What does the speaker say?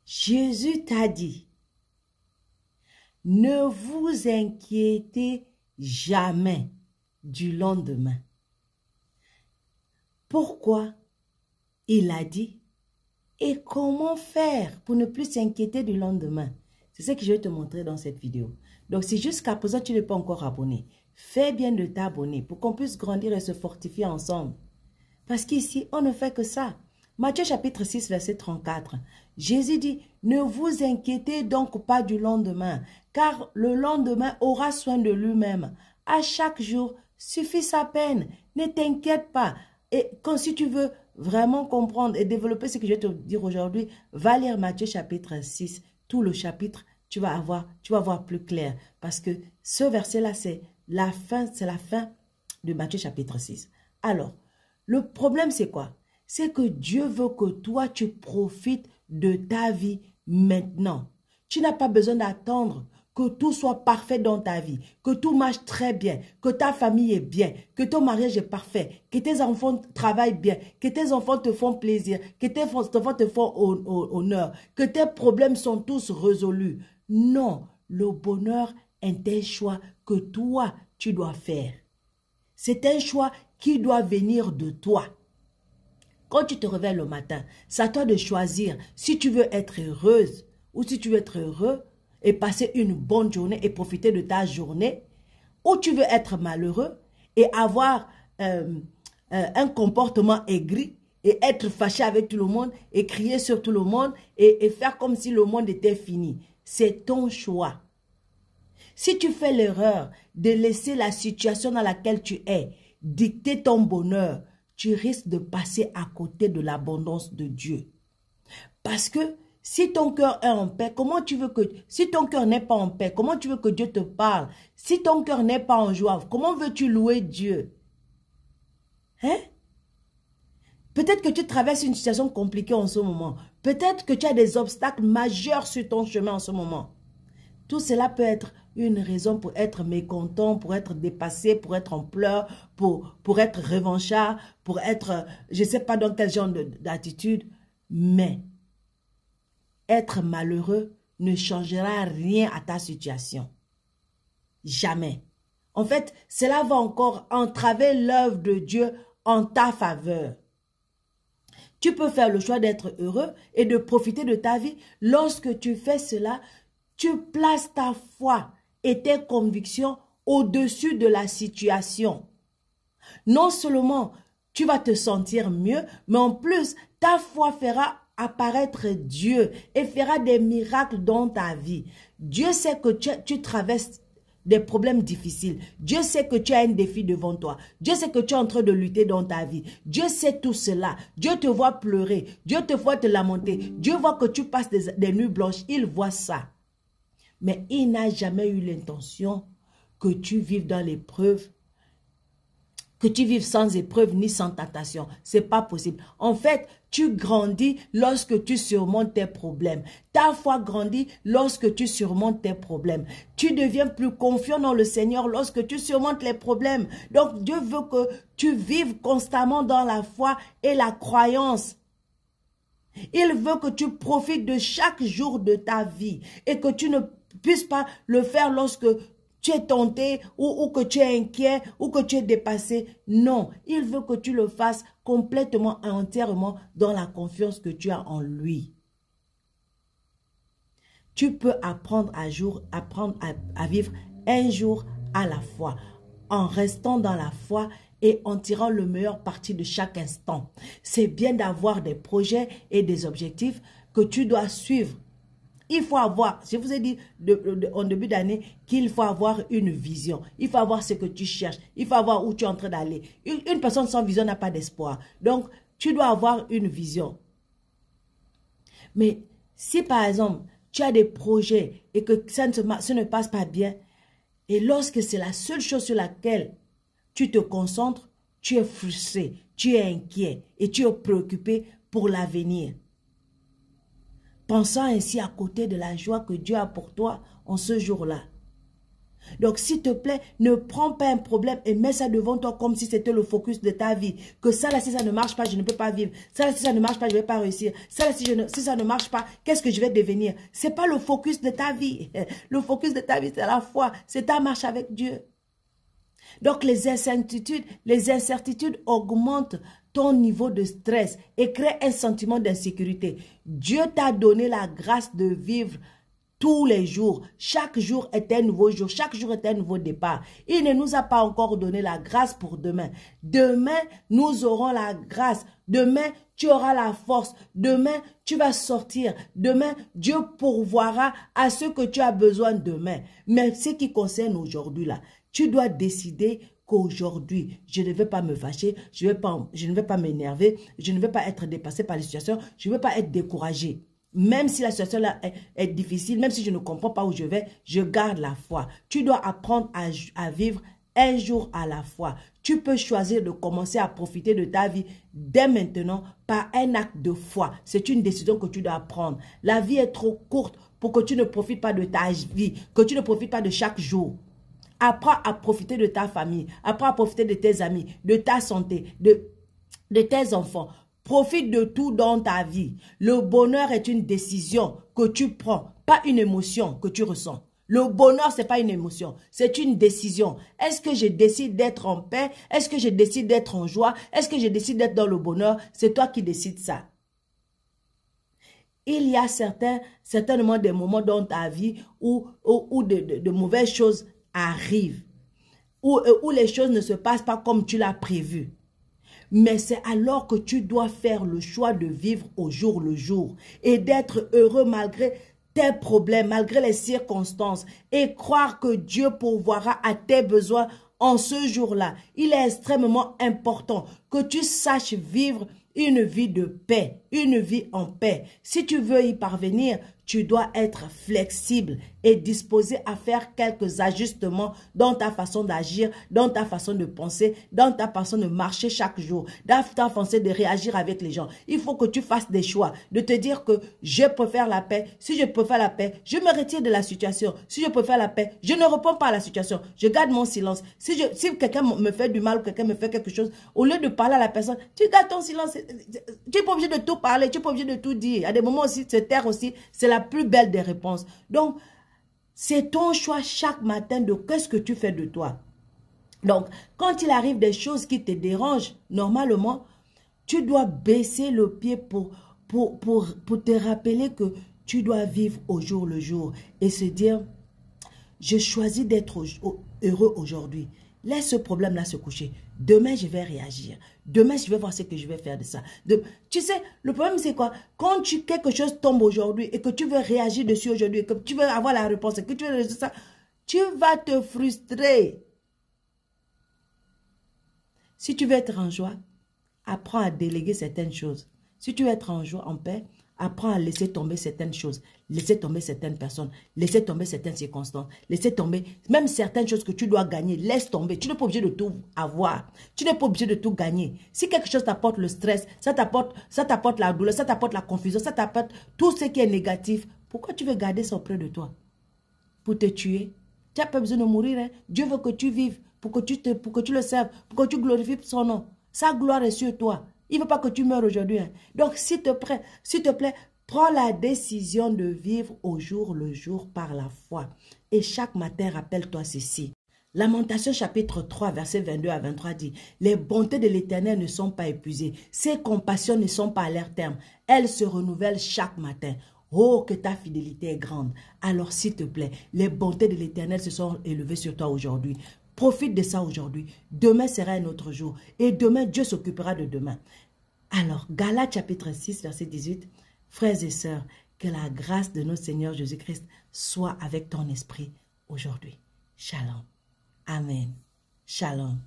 Jésus t'a dit, ne vous inquiétez jamais du lendemain. Pourquoi il a dit? Et comment faire pour ne plus s'inquiéter du lendemain? C'est ce que je vais te montrer dans cette vidéo. Donc, si jusqu'à présent tu n'es pas encore abonné, fais bien de t'abonner pour qu'on puisse grandir et se fortifier ensemble. Parce qu'ici, on ne fait que ça. Matthieu chapitre 6, verset 34. Jésus dit, ne vous inquiétez donc pas du lendemain, car le lendemain aura soin de lui-même. À chaque jour suffit sa peine. Ne t'inquiète pas. Et quand si tu veux vraiment comprendre et développer ce que je vais te dire aujourd'hui, va lire Matthieu chapitre 6, tout le chapitre, tu vas voir plus clair. Parce que ce verset-là, c'est la fin de Matthieu chapitre 6. Alors, le problème c'est quoi? C'est que Dieu veut que toi, tu profites de ta vie maintenant. Tu n'as pas besoin d'attendre que tout soit parfait dans ta vie, que tout marche très bien, que ta famille est bien, que ton mariage est parfait, que tes enfants travaillent bien, que tes enfants te font plaisir, que tes enfants te font honneur, que tes problèmes sont tous résolus. Non, le bonheur est un choix que toi, tu dois faire. C'est un choix qui doit venir de toi. Quand tu te réveilles le matin, c'est à toi de choisir si tu veux être heureuse ou si tu veux être heureux et passer une bonne journée et profiter de ta journée, ou tu veux être malheureux et avoir un comportement aigri et être fâché avec tout le monde et crier sur tout le monde et faire comme si le monde était fini. C'est ton choix. Si tu fais l'erreur de laisser la situation dans laquelle tu es dicter ton bonheur, tu risques de passer à côté de l'abondance de Dieu. Parce que si ton cœur est en paix, si ton cœur n'est pas en paix, comment tu veux que Dieu te parle? Si ton cœur n'est pas en joie, comment veux-tu louer Dieu? Hein? Peut-être que tu traverses une situation compliquée en ce moment. Peut-être que tu as des obstacles majeurs sur ton chemin en ce moment. Tout cela peut être une raison pour être mécontent, pour être dépassé, pour être en pleurs, pour être revanchard, pour être, je ne sais pas dans quel genre d'attitude, mais être malheureux ne changera rien à ta situation. Jamais. En fait, cela va encore entraver l'œuvre de Dieu en ta faveur. Tu peux faire le choix d'être heureux et de profiter de ta vie. Lorsque tu fais cela, tu places ta foi et tes convictions au-dessus de la situation. Non seulement tu vas te sentir mieux, mais en plus, ta foi fera apparaître Dieu et fera des miracles dans ta vie. Dieu sait que tu traverses des problèmes difficiles. Dieu sait que tu as un défi devant toi. Dieu sait que tu es en train de lutter dans ta vie. Dieu sait tout cela. Dieu te voit pleurer. Dieu te voit te lamenter. Dieu voit que tu passes des nuits blanches. Il voit ça. Mais il n'a jamais eu l'intention que tu vives dans l'épreuve, que tu vives sans épreuve ni sans tentation. Ce n'est pas possible. En fait, tu grandis lorsque tu surmontes tes problèmes. Ta foi grandit lorsque tu surmontes tes problèmes. Tu deviens plus confiant dans le Seigneur lorsque tu surmontes les problèmes. Donc, Dieu veut que tu vives constamment dans la foi et la croyance. Il veut que tu profites de chaque jour de ta vie et que tu ne puisses pas le faire lorsque tu es tenté ou que tu es inquiet ou que tu es dépassé. Non, il veut que tu le fasses complètement et entièrement dans la confiance que tu as en lui. Tu peux apprendre à vivre un jour à la fois en restant dans la foi et en tirant le meilleur parti de chaque instant. C'est bien d'avoir des projets et des objectifs que tu dois suivre. Il faut avoir, je vous ai dit en début d'année qu'il faut avoir une vision. Il faut avoir ce que tu cherches. Il faut avoir où tu es en train d'aller. Une personne sans vision n'a pas d'espoir. Donc, tu dois avoir une vision. Mais si par exemple, tu as des projets et que ça ne passe pas bien, et lorsque c'est la seule chose sur laquelle tu te concentres, tu es frustré, tu es inquiet et tu es préoccupé pour l'avenir. Pensant ainsi à côté de la joie que Dieu a pour toi en ce jour-là. Donc, s'il te plaît, ne prends pas un problème et mets ça devant toi comme si c'était le focus de ta vie. Que ça, là, si ça ne marche pas, je ne peux pas vivre. Ça, là, si ça ne marche pas, je ne vais pas réussir. Ça, là, si ça ne marche pas, qu'est-ce que je vais devenir? Ce n'est pas le focus de ta vie. Le focus de ta vie, c'est la foi. C'est ta marche avec Dieu. Donc, les incertitudes augmentent ton niveau de stress et créent un sentiment d'insécurité. Dieu t'a donné la grâce de vivre tous les jours. Chaque jour est un nouveau jour. Chaque jour est un nouveau départ. Il ne nous a pas encore donné la grâce pour demain. Demain, nous aurons la grâce. Demain, tu auras la force. Demain, tu vas sortir. Demain, Dieu pourvoira à ce que tu as besoin demain. Mais ce qui concerne aujourd'hui, là, tu dois décider qu'aujourd'hui, je ne vais pas me fâcher, je ne vais pas m'énerver, je ne vais pas être dépassé par les situations, je ne vais pas être découragé. Même si la situation là est difficile, même si je ne comprends pas où je vais, je garde la foi. Tu dois apprendre à vivre un jour à la fois. Tu peux choisir de commencer à profiter de ta vie dès maintenant par un acte de foi. C'est une décision que tu dois prendre. La vie est trop courte pour que tu ne profites pas de ta vie, que tu ne profites pas de chaque jour. Apprends à profiter de ta famille, apprends à profiter de tes amis, de ta santé, de tes enfants. Profite de tout dans ta vie. Le bonheur est une décision que tu prends, pas une émotion que tu ressens. Le bonheur, ce n'est pas une émotion, c'est une décision. Est-ce que je décide d'être en paix? Est-ce que je décide d'être en joie? Est-ce que je décide d'être dans le bonheur? C'est toi qui décides ça. Il y a certainement des moments dans ta vie où de mauvaises choses arrivent, où les choses ne se passent pas comme tu l'as prévu. Mais c'est alors que tu dois faire le choix de vivre au jour le jour et d'être heureux malgré tes problèmes, malgré les circonstances et croire que Dieu pourvoira à tes besoins en ce jour-là. Il est extrêmement important que tu saches vivre une vie de paix, une vie en paix. Si tu veux y parvenir, tu dois être flexible et disposé à faire quelques ajustements dans ta façon d'agir, dans ta façon de penser, dans ta façon de marcher chaque jour, dans ta façon de réagir avec les gens. Il faut que tu fasses des choix, de te dire que je préfère la paix. Si je préfère la paix, je me retire de la situation. Si je préfère la paix, je ne réponds pas à la situation. Je garde mon silence. Si quelqu'un me fait du mal ou quelqu'un me fait quelque chose, au lieu de parler à la personne, tu gardes ton silence. Tu n'es pas obligé de tout parler, tu n'es pas obligé de tout dire. À des moments aussi, se taire aussi, c'est la plus belle des réponses. Donc, c'est ton choix chaque matin de qu'est-ce que tu fais de toi. Donc, quand il arrive des choses qui te dérangent, normalement, tu dois baisser le pied pour te rappeler que tu dois vivre au jour le jour et se dire, je choisis d'être heureux aujourd'hui. Laisse ce problème-là se coucher. Demain, je vais réagir. Demain, je vais voir ce que je vais faire de ça. Tu sais, le problème, c'est quoi? Quand quelque chose tombe aujourd'hui et que tu veux réagir dessus aujourd'hui, et que tu veux avoir la réponse, et que tu veux ça, tu vas te frustrer. Si tu veux être en joie, apprends à déléguer certaines choses. Si tu veux être en joie, en paix, apprends à laisser tomber certaines choses, laisser tomber certaines personnes, laisser tomber certaines circonstances, laisser tomber même certaines choses que tu dois gagner, laisse tomber. Tu n'es pas obligé de tout avoir. Tu n'es pas obligé de tout gagner. Si quelque chose t'apporte le stress, ça t'apporte la douleur, ça t'apporte la confusion, ça t'apporte tout ce qui est négatif, pourquoi tu veux garder ça auprès de toi? Pour te tuer? Tu n'as pas besoin de mourir. Hein? Dieu veut que tu vives, pour que tu le serves, pour que tu glorifies son nom. Sa gloire est sur toi. Il ne veut pas que tu meurs aujourd'hui. Hein. Donc, s'il te plaît, prends la décision de vivre au jour le jour par la foi. Et chaque matin, rappelle-toi ceci. Lamentation chapitre 3, verset 22 à 23 dit, « Les bontés de l'Éternel ne sont pas épuisées. Ses compassions ne sont pas à leur terme. Elles se renouvellent chaque matin. Oh, que ta fidélité est grande. Alors, s'il te plaît, les bontés de l'Éternel se sont élevées sur toi aujourd'hui. Profite de ça aujourd'hui. Demain sera un autre jour. Et demain, Dieu s'occupera de demain. » Alors, Galates chapitre 6, verset 18. Frères et sœurs, que la grâce de notre Seigneur Jésus-Christ soit avec ton esprit aujourd'hui. Shalom. Amen. Shalom.